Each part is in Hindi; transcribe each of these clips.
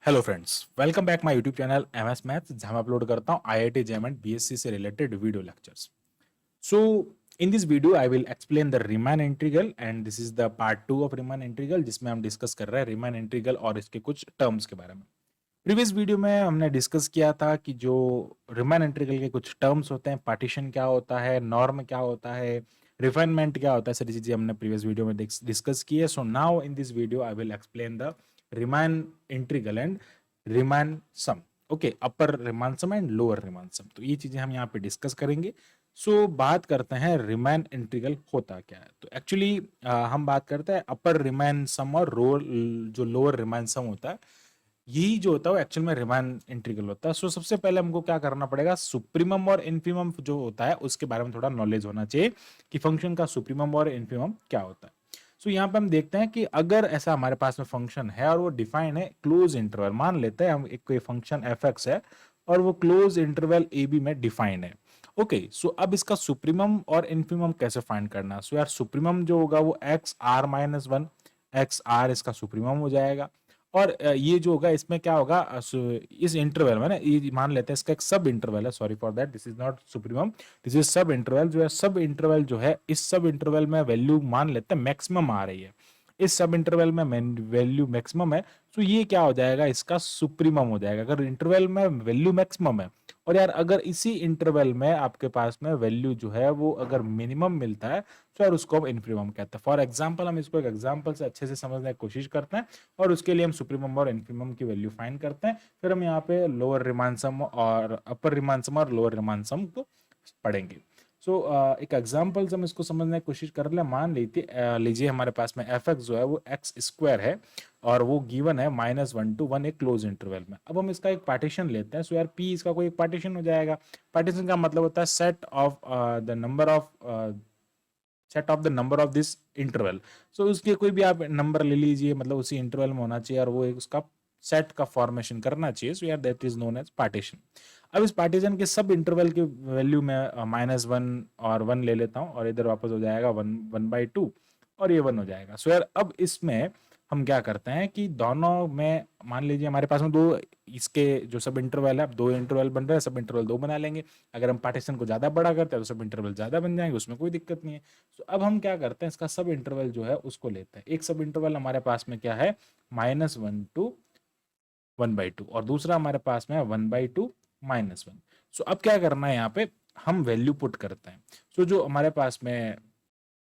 Hello friends, welcome back my YouTube channel MS maths, जहां मैं अपलोड करता हूं आईआईटी जेईई एंड बीएससी से related video lectures. So in this video I will explain the Riemann integral and this is the part 2 of Riemann integral, जिसमें हम डिस्कस कर रहे हैं रीमान इंटीग्रल और इसके कुछ टर्म्स के बारे में। प्रीवियस वीडियो में हमने डिस्कस किया था कि जो रीमान इंटीग्रल के कुछ टर्म्स होते हैं, पार्टीशन क्या होता है, नॉर्म क्या होता है, रिफाइनमेंट क्या होता है, सारी चीजें हमने प्रीवियस वीडियो में डिस्कस की है। So now in this video I will explain the Riemann integral and Riemann sum. Okay, upper Riemann sum and lower Riemann sum, तो ये चीजें हम यहाँ पे डिस्कस करेंगे। सो बात करते हैं रीमान इंटीग्रल होता क्या है। तो एक्चुअली हम बात करते हैं अपर रीमान सम और जो लोअर रीमान सम होता है, यही जो होता है वो एक्चुअल में रीमान इंटीग्रल होता है। सो सबसे पहले हमको क्या करना पड़ेगा, सुप्रीमम और इन्फीमम जो होता है उसके बारे में थोड़ा नॉलेज होना चाहिए कि फंक्शन का सुप्रीमम और इन्फीमम क्या होता है। सो यहाँ पे हम देखते हैं कि अगर ऐसा हमारे पास में फंक्शन है और वो डिफाइन है क्लोज इंटरवल, मान लेते हैं हम एक कोई फंक्शन एफ एक्स है और वो क्लोज इंटरवल ए बी में डिफाइन है। ओके, सो अब इसका सुप्रीमम और इन्फीमम कैसे फाइंड करना। सो यार सुप्रीमम जो होगा वो X R minus one, X R इसका सुप्रीमम हो जाएगा। और ये जो होगा इसमें क्या होगा, इस इंटरवल में ना, ये मान लेते हैं इसका एक सब इंटरवल है, sorry for that, this is not supremum, this is सब इंटरवल। जो है सब इंटरवल जो है, इस सब इंटरवल में वैल्यू मान लेते हैं मैक्सिमम आ रही है, इस सब इंटरवल में वैल्यू मैक्सिमम है, तो ये क्या हो जाएगा, इसका सुप्रीमम हो जाएगा। अगर इंटरवल में वैल्यू मैक्सिमम है और यार अगर इसी इंटरवल में आपके पास में वैल्यू जो है वो अगर मिनिमम मिलता है, तो यार उसको हम इन्फीमम कहते हैं। फॉर एग्जाम्पल, हम इसको एक एग्जाम्पल से अच्छे से समझने की कोशिश करते हैं और उसके लिए हम सुप्रीमम और इन्फीमम की वैल्यू फाइंड करते हैं। फिर हम यहाँ पे लोअर रिमान सम और अपर रिमान सम और लोअर रिमान सम को पढ़ेंगे। सो एक एग्जाम्पल से हम इसको समझने की कोशिश कर ले। मान लीजिए हमारे पास में एफ एक्स जो है वो एक्स स्क्वायर है और वो गिवन है माइनस वन टू वन एक क्लोज इंटरवल में। अब हम इसका एक पार्टीशन लेते हैं। सो यार पी इसका कोई एक पार्टीशन हो जाएगा। पार्टीशन का मतलब होता है set of the number of this interval. So उसके कोई भी आप नंबर ले लीजिए, मतलब उसी इंटरवल में होना चाहिए और वो एक उसका सेट का फॉर्मेशन करना चाहिए। सो यार that is known as partition. अब इस पार्टीशन के सब इंटरवल की वैल्यू में माइनस वन और वन ले लेता हूँ और इधर वापस हो जाएगा वन, वन बाई टू और ये वन हो जाएगा। सो यार अब इसमें हम क्या करते हैं कि दोनों में मान लीजिए हमारे पास में दो इसके जो सब इंटरवल है, अब दो इंटरवल बन रहे हैं, सब इंटरवल दो बना लेंगे। अगर हम पार्टीशन को ज्यादा बड़ा करते हैं तो सब इंटरवल ज्यादा बन जाएंगे, उसमें कोई दिक्कत नहीं है। तो अब हम क्या करते हैं, इसका सब इंटरवल जो है उसको लेते हैं। एक सब इंटरवल हमारे पास में क्या है, minus one to one by two, और दूसरा हमारे पास में है one by two minus one. So अब क्या करना है, यहाँ पे हम वैल्यू पुट करते हैं। सो जो हमारे पास में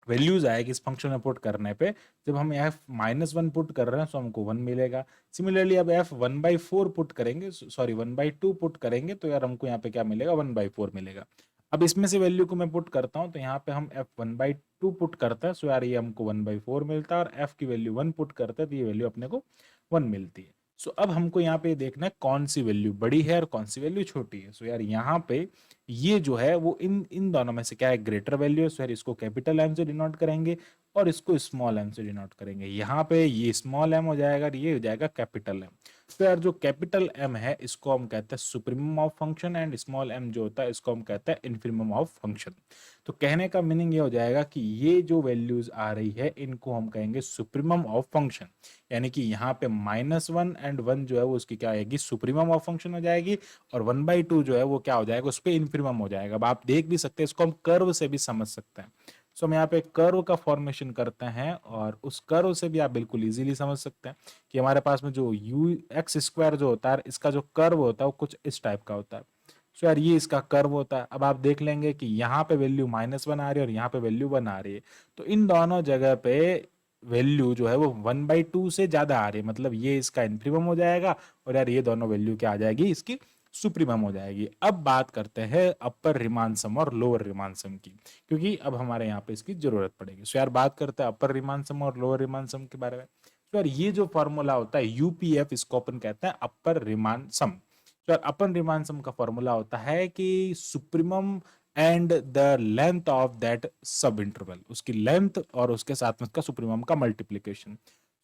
वैल्यूज आएगी इस फंक्शन में पुट करने पे, जब हम एफ माइनस वन पुट कर रहे हैं तो हमको वन मिलेगा। सिमिलरली अब F one by four put करेंगे, sorry one by two put करेंगे, तो यार हमको यहाँ पे क्या मिलेगा, वन बाई फोर मिलेगा। अब इसमें से वैल्यू को मैं पुट करता हूँ, तो यहाँ पे हम F one by two put करते हैं, सो यार ये हमको वन बाई फोर मिलता है, और एफ की वैल्यू वन पुट करते हैं तो ये वैल्यू अपने को वन मिलती है। सो अब हमको यहाँ पे देखना है कौन सी वैल्यू बड़ी है और कौन सी वैल्यू छोटी है। सो यार यहाँ पे ये जो है वो इन इन दोनों में से क्या है, ग्रेटर वैल्यू है। सो यार इसको कैपिटल एम से डिनोट करेंगे और इसको स्मॉल एम से डिनोट करेंगे। यहाँ पे ये स्मॉल एम हो जाएगा और ये हो जाएगा कैपिटल एम। तो यार जो कैपिटल एम है इसको हम कहते हैं supremum of function, and small M जो होता है इसको हम कहते हैं इन्फीमम ऑफ फंक्शन। तो कहने का मीनिंग ये हो जाएगा कि ये जो वैल्यूज आ रही है इनको हम कहेंगे सुप्रीमम ऑफ फंक्शन, यानी कि यहाँ पे माइनस वन एंड वन जो है वो उसकी क्या आएगी, सुप्रीमम ऑफ फंक्शन हो जाएगी, और वन बाई टू जो है वो क्या हो जाएगा, उस पर इन्फीमम हो जाएगा। अब आप देख भी सकते हैं, इसको हम कर्व से भी समझ सकते हैं। सो हम यहाँ पे कर्व का फॉर्मेशन करते हैं और उस कर्व से भी आप बिल्कुल इजीली समझ सकते हैं कि हमारे पास में जो यू एक्स स्क्वायर जो होता है इसका जो कर्व होता है वो कुछ इस टाइप का होता है। सो यार ये इसका कर्व होता है। अब आप देख लेंगे कि यहाँ पे वैल्यू माइनस वन आ रही है और यहाँ पे वैल्यू वन आ रही है, तो इन दोनों जगह पे वैल्यू जो है वो वन बाई टू से ज्यादा आ रही है, मतलब ये इसका इन्फीमम हो जाएगा और यार ये दोनों वैल्यू क्या आ जाएगी, इसकी सुप्रीमम हो जाएगी। अब बात करते हैं अपर रिमान सम और लोअर रिमान सम की, क्योंकि अब हमारे यहाँ पे इसकी जरूरत पड़ेगी। सो यार बात करते हैं अपर रिमान सम और लोअर रिमान सम के बारे में। तो यार ये जो फॉर्मूला होता है यूपीएफ, इसको अपन कहते हैं अपर रिमान सम। तो यार अपर रिमान सम का फॉर्मूला होता है कि supremum and the length of that सब इंटरवल, उसकी लेंथ और उसके साथ में उसका सुप्रीमम का मल्टीप्लीकेशन।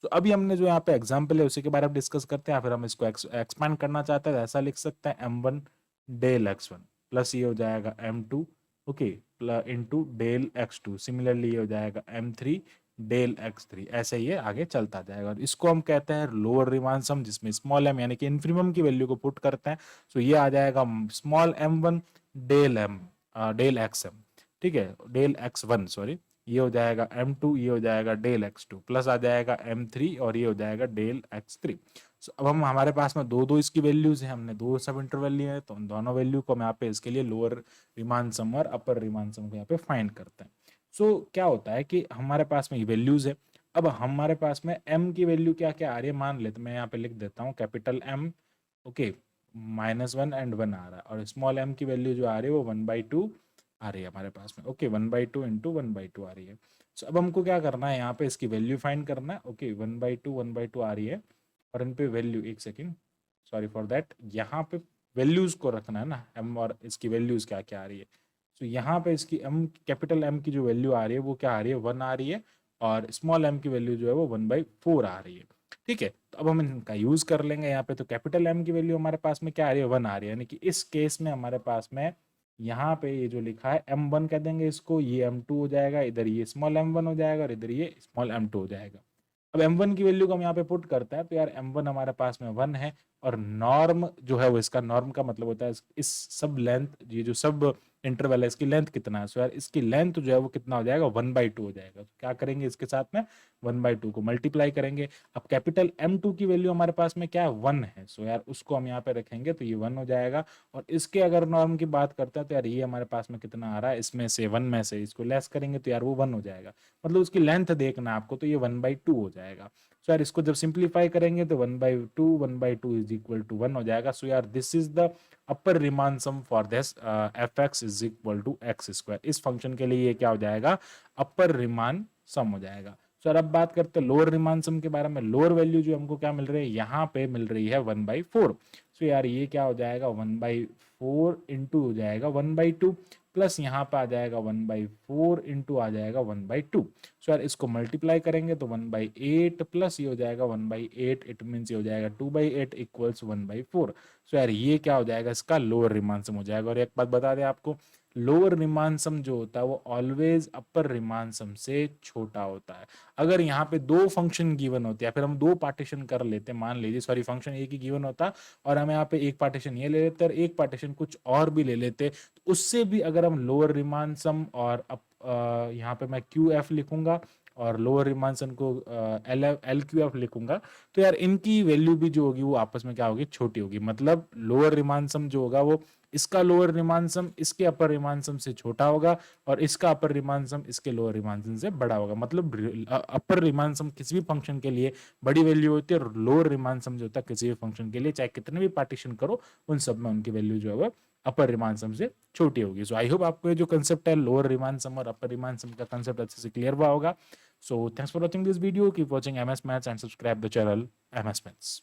तो अभी हमने जो यहाँ पे एग्जाम्पल है उसी के बारे में डिस्कस करते हैं, फिर हम इसको एक्सपैंड करना चाहते हैं, ऐसा लिख सकते हैं M one del X one plus ये हो जाएगा M two, okay, into del X two. Similarly ये हो जाएगा एम थ्री डेल x3, ऐसे ये आगे चलता जाएगा। और इसको हम कहते हैं लोअर रिमान सम, जिसमें स्मॉल m यानी कि इन्फिनिमम की वैल्यू को पुट करते हैं। सो ये आ जाएगा स्मॉल m1 डेल xm, ठीक है, डेल x1 सॉरी, ये हो जाएगा m2, ये हो जाएगा डेल x2, प्लस आ जाएगा m3 और ये हो जाएगा डेल x3। सो अब हम हमारे पास में दो दो इसकी वैल्यूज हैं, हमने दो सब इंटरवल लिए हैं, तो उन दोनों वैल्यू को हम यहाँ पे इसके लिए लोअर रिमान सम और अपर रिमान सम को यहाँ पे फाइंड करते हैं। सो क्या होता है कि हमारे पास में ये वैल्यूज है। अब हमारे पास में m की वैल्यू क्या क्या आ रही है, मान लेते मैं यहाँ पे लिख देता हूँ कैपिटल M, ओके, -1 एंड 1 आ रहा है, और स्मॉल m की वैल्यू जो आ रही है वो 1/2 आ रही है हमारे पास में, ओके, 1/2 इंटू 1/2 आ रही है। सो अब हमको क्या करना है, यहाँ पे इसकी वैल्यू फाइंड करना है, ओके, 1/2 आ रही है, और इन पे वैल्यू, एक सेकेंड, सॉरी फॉर दैट, यहाँ पे वैल्यूज को रखना है ना m, और इसकी वैल्यूज क्या क्या आ रही है। तो यहाँ पे इसकी m, कैपिटल M की जो वैल्यू आ रही है वो क्या आ रही है, 1 आ रही है, और स्मॉल m की वैल्यू जो है वो 1/4 आ रही है, ठीक है। तो अब हम इनका यूज कर लेंगे यहाँ पे। तो कैपिटल M की वैल्यू हमारे पास में क्या आ रही है, 1 आ रही है, यानी कि इस केस में हमारे पास में यहाँ पे ये जो लिखा है m1 कह देंगे इसको, ये m2 हो जाएगा, इधर ये स्मॉल m1 हो जाएगा, और इधर ये स्मॉल m2 हो जाएगा। अब m1 की वैल्यू को हम यहाँ पे पुट करते हैं, तो यार m1 हमारे पास में 1 है, और नॉर्म जो है वो, इसका नॉर्म का मतलब होता है इस सब लेंथ, ये जो सब इंटरवल है इसकी लेंथ कितना है, सो यार इसकी लेंथ जो है वो कितना हो जाएगा, 1/2 हो जाएगा। तो क्या करेंगे, इसके साथ में 1/2 को मल्टीप्लाई करेंगे। अब कैपिटल M2 की वैल्यू हमारे पास में क्या है, 1 है, सो यार उसको हम यहाँ पे रखेंगे, तो ये 1 हो जाएगा। और इसके अगर नॉर्म की बात करते हैं तो यार ये हमारे पास में कितना आ रहा है, इसमें से 1 में से इसको लेस करेंगे तो यार वो 1 हो जाएगा, मतलब उसकी लेंथ देखना है आपको, तो ये 1/2 हो जाएगा। सो यार इसको जब सिंप्लीफाई करेंगे तो 1/2 इज इक्वल टू 1 हो जाएगा। सो यार this is the upper Riemann sum for this fx is equal to x²। इस फंक्शन के लिए ये क्या हो जाएगा, अपर रिमान सम हो जाएगा। सर अब बात करते हैं लोअर रिमान सम के बारे में। लोअर वैल्यू जो हमको क्या मिल रही है, यहाँ पे मिल रही है 1/4। सो यार ये क्या हो जाएगा, 1/4 इंटू हो जाएगा 1/2, प्लस यहाँ पे आ जाएगा 1/4 इंटू आ जाएगा 1/2। सो यार इसको मल्टीप्लाई करेंगे तो 1/8 प्लस ये हो जाएगा 1/8, इट मीन्स ये हो जाएगा 2/8 इक्वल्स 1/4। सो यार ये क्या हो जाएगा, इसका लोअर रिमान सम हो जाएगा। और एक बात बता दें आपको, लोअर रिमान सम जो होता है वो ऑलवेज अपर रिमान सम से छोटा होता है। अगर यहाँ पे दो फंक्शन गिवन होते हैं, फिर हम दो पार्टीशन कर लेते हैं, मान लीजिए सॉरी फंक्शन एक ही गिवन होता और हम यहाँ पे एक पार्टीशन ये ले लेते और एक पार्टीशन कुछ और भी ले लेते, तो उससे भी अगर हम लोअर रिमान सम और यहाँ पे मैं क्यू एफ लिखूंगा और लोअर रिमान सम को एल क्यू एफ लिखूंगा, तो यार इनकी वैल्यू भी जो होगी वो आपस में क्या होगी, छोटी होगी। मतलब लोअर रिमान सम जो होगा वो इसका लोअर रिमान सम इसके अपर रिमान सम से छोटा होगा, और इसका अपर रिमान सम इसके लोअर रिमान सम से बड़ा होगा। मतलब अपर रिमान सम किसी भी फंक्शन के लिए बड़ी वैल्यू होती है, और लोअर रिमान सम जो होता है किसी भी फंक्शन के लिए, चाहे कितने भी पार्टीशन करो उन सब में उनकी वैल्यू जो है वो अपर रिमान सम से छोटी होगी। सो आई होप आपको ये जो कंसेप्ट है लोअर रिमान सम और अपर रिमान सम का कंसेप्ट अच्छे से क्लियर हुआ होगा। So thanks for watching this video, keep watching MS Maths and subscribe the channel MS Maths।